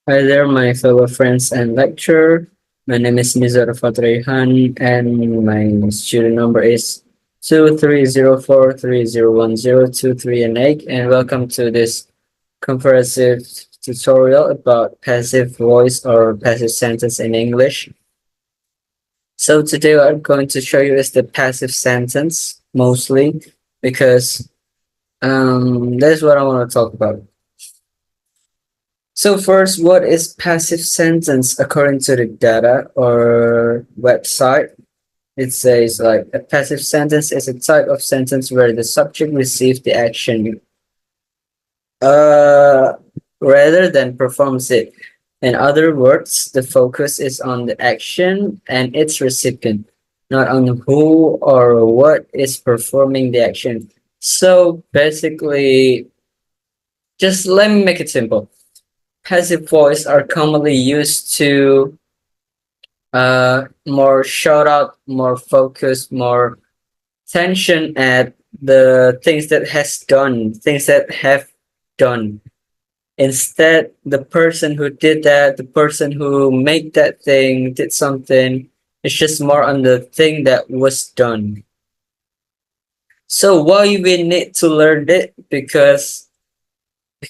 Hi there, my fellow friends and lecturer. My name is Nizar Reyhan, and my student number is 2304301023 and 8. And welcome to this comprehensive tutorial about passive voice or passive sentence in English. So today what I'm going to show you is the passive sentence mostly because that's what I want to talk about. So first, what is passive sentence according to the data or website? It says like a passive sentence is a type of sentence where the subject receives the action uh rather than performs it. In other words, the focus is on the action and its recipient, not on who or what is performing the action. So basically, just let me make it simple. Passive voice are commonly used to more shout out, more focus, more tension at the things that has done, things that have done. Instead, the person who did that, the person who made that thing, did something, it's just more on the thing that was done. So why we need to learn it? Because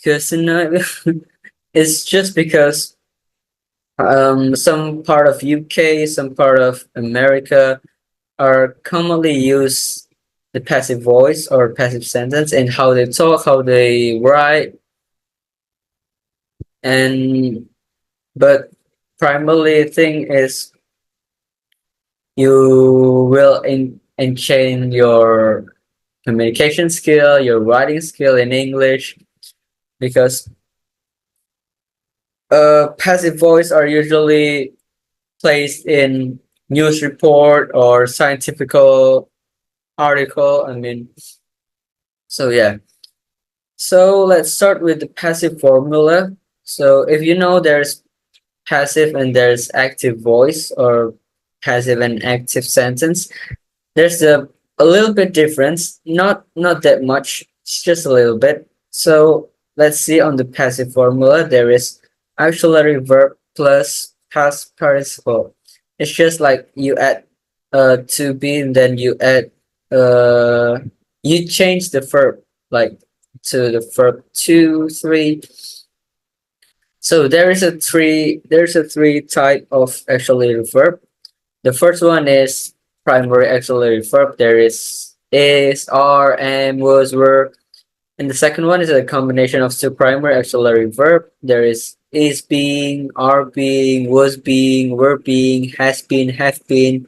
you know, it's just because some part of UK, some part of America are commonly use the passive voice or passive sentence in how they talk, how they write, and but primarily thing is you will enchain your communication skill, your writing skill in English because passive voice are usually placed in news report or scientific article. So yeah. So let's start with the passive formula. So if you know there's passive and there's active voice or passive and active sentence, there's a little bit difference, not that much, it's just a little bit. So let's see on the passive formula, there is auxiliary verb plus past participle. It's just like you add to be and then you add you change the verb like to the verb two, three. So there's a three type of auxiliary verb. The first one is primary auxiliary verb. There is, are, am, was, were. And the second one is a combination of two primary auxiliary verb. There is being, are being, was being, were being, has been, have been.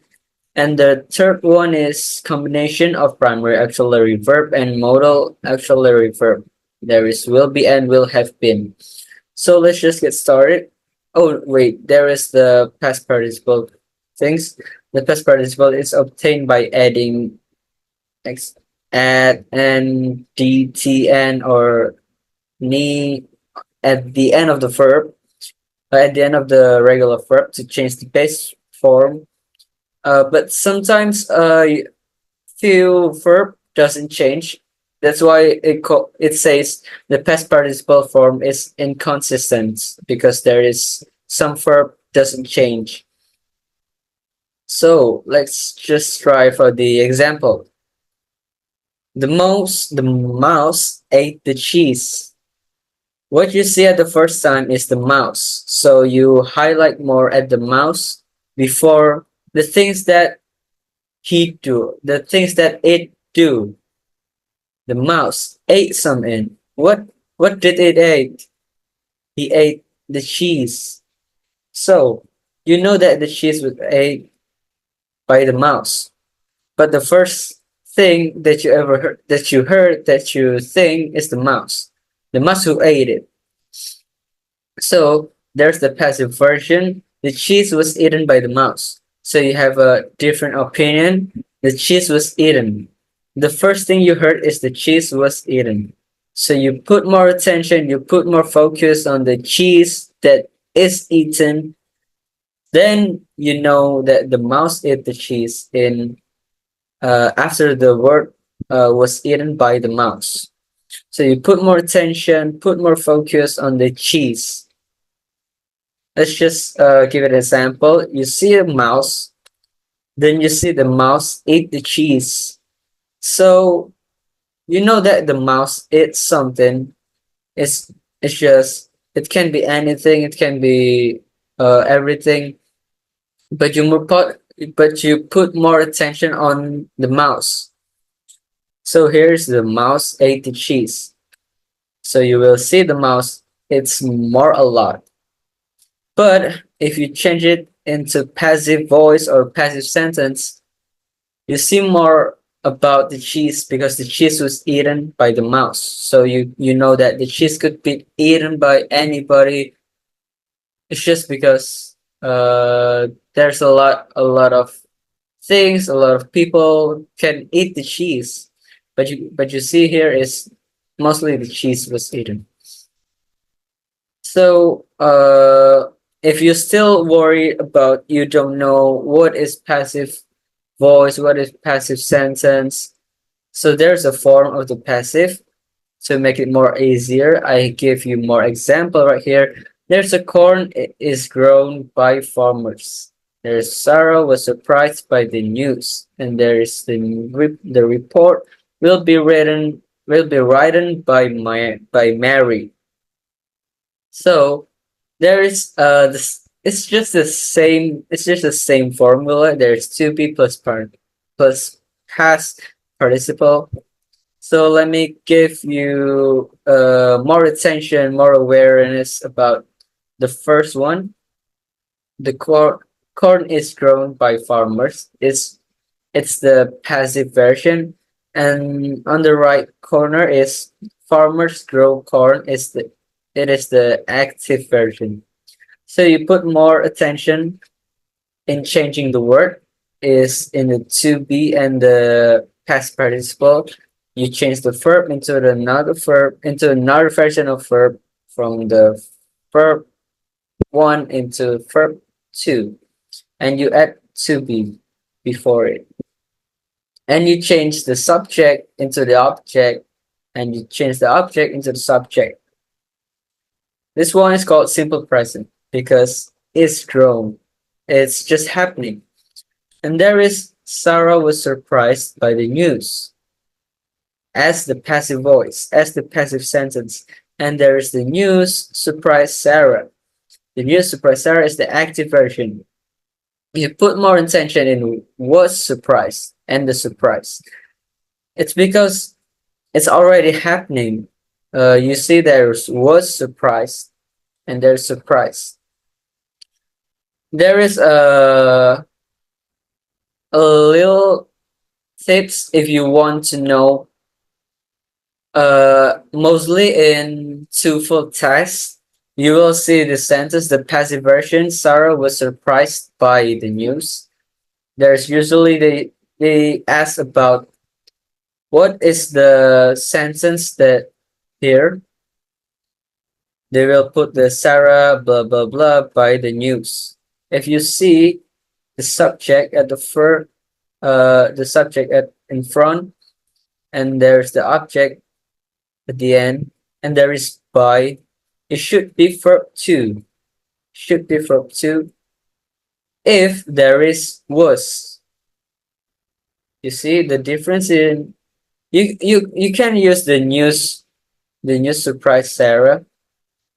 And the third one is combination of primary auxiliary verb and modal auxiliary verb. There is will be and will have been. So let's just get started. Oh wait, there is the past participle things. The past participle is obtained by adding x add and dtn or ni at the end of the verb, at the end of the regular verb to change the base form. But sometimes few verb doesn't change. That's why it says the past participle form is inconsistent because there is some verb doesn't change. So let's just try for the example. The mouse ate the cheese. What you see at the first time is the mouse. So you highlight more at the mouse before the things that he do, the things that it do. The mouse ate something. What did it eat? He ate the cheese. So you know that the cheese was ate by the mouse. But the first thing that you think is the mouse. The mouse who ate it. So there's the passive version. The cheese was eaten by the mouse. So you have a different opinion. The cheese was eaten. The first thing you heard is the cheese was eaten. So you put more attention, you put more focus on the cheese that is eaten. Then you know that the mouse ate the cheese in after the word was eaten by the mouse. So you put more attention, put more focus on the cheese. Let's just give it an example. You see a mouse, then you see the mouse ate the cheese. So you know that the mouse ate something. It's it's just it can be anything. It can be everything. But you put more attention on the mouse. So here's the mouse ate the cheese. So you will see the mouse. It's more a lot. But if you change it into passive voice or passive sentence, you see more about the cheese because the cheese was eaten by the mouse. So you know that the cheese could be eaten by anybody. It's just because there's a lot of things, a lot of people can eat the cheese. But you see here is mostly the cheese was eaten. So if you still worry about you don't know what is passive voice, what is passive sentence, so there's a form of the passive to make it more easier. I give you more example right here. There's a corn is grown by farmers. There's Sarah was surprised by the news, and there's the report will be written by Mary. So there is this it's just the same formula. There's to be plus past participle. So let me give you more attention, more awareness about the first one. The corn is grown by farmers. It's the passive version, and on the right corner is farmers grow corn. It is the active version. So you put more attention in changing the word is in the to be and the past participle. You change the verb into another version of verb from the verb one into verb two, and you add to be before it, and you change the subject into the object, and you change the object into the subject. This one is called simple present because it's grown. It's just happening. And there is Sarah was surprised by the news as the passive voice, as the passive sentence. And there is the news surprised Sarah. The news surprised Sarah is the active version. You put more intention in was surprised and the surprise. It's because it's already happening. You see, there was surprised and there's surprise. There is a little tips if you want to know. Mostly in two-fold tests, you will see the sentence, the passive version. Sarah was surprised by the news. There's usually they ask about what is the sentence that here. They will put the Sarah blah blah blah by the news. If you see the subject at the subject at in front, and there's the object at the end, and there is by, it should be verb two. Should be verb two. If there is was, you see the difference in you can use the news surprise Sarah.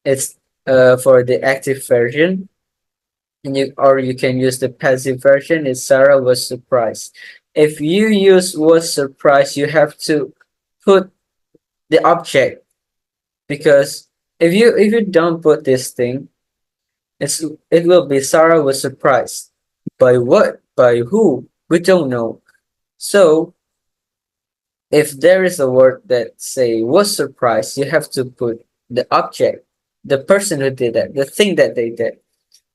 It's for the active version, and you can use the passive version. Is Sarah was surprised. If you use was surprised, you have to put the object, because if you don't put this thing, it will be Sarah was surprised by what, by who, we don't know. So if there is a word that say was surprised, you have to put the object, the person who did that, the thing that they did,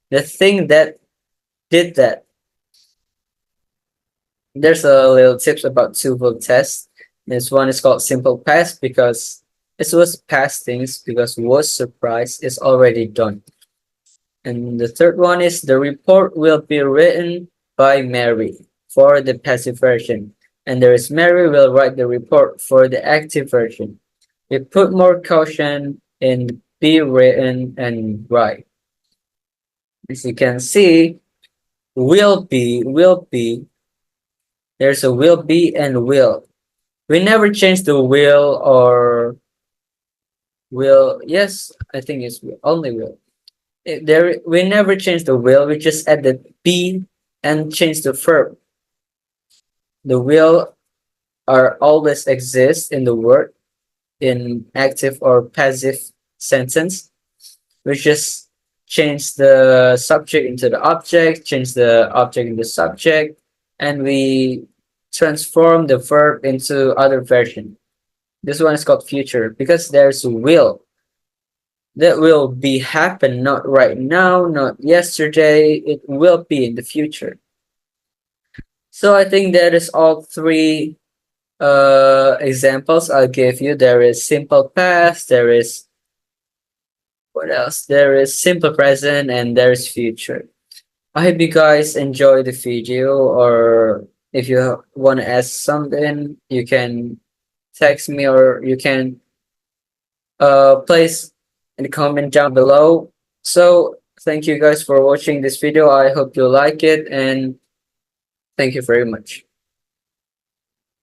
the thing that did that. There's a little tips about two-fold test. This one is called simple past because it was past things, because was surprised is already done. And the third one is the report will be written by Mary for the passive version. And there is Mary will write the report for the active version. We put more caution in be written and write. As you can see, will be. There's a will be and will. We never change the will or will. Yes, I think it's will, only will. There, we never change the will. We just add the be and change the verb. The will are always exist in the word in active or passive sentence. We just change the subject into the object, change the object into subject, and we transform the verb into other version. This one is called future because there's will that will be happen not right now, not yesterday. It will be in the future. So I think that is all three examples I'll give you. There is simple past, there is what else? There is simple present, and there's future. I hope you guys enjoy the video, or if you want to ask something, you can text me or you can place in the comment down below. So thank you guys for watching this video. I hope you like it, and thank you very much.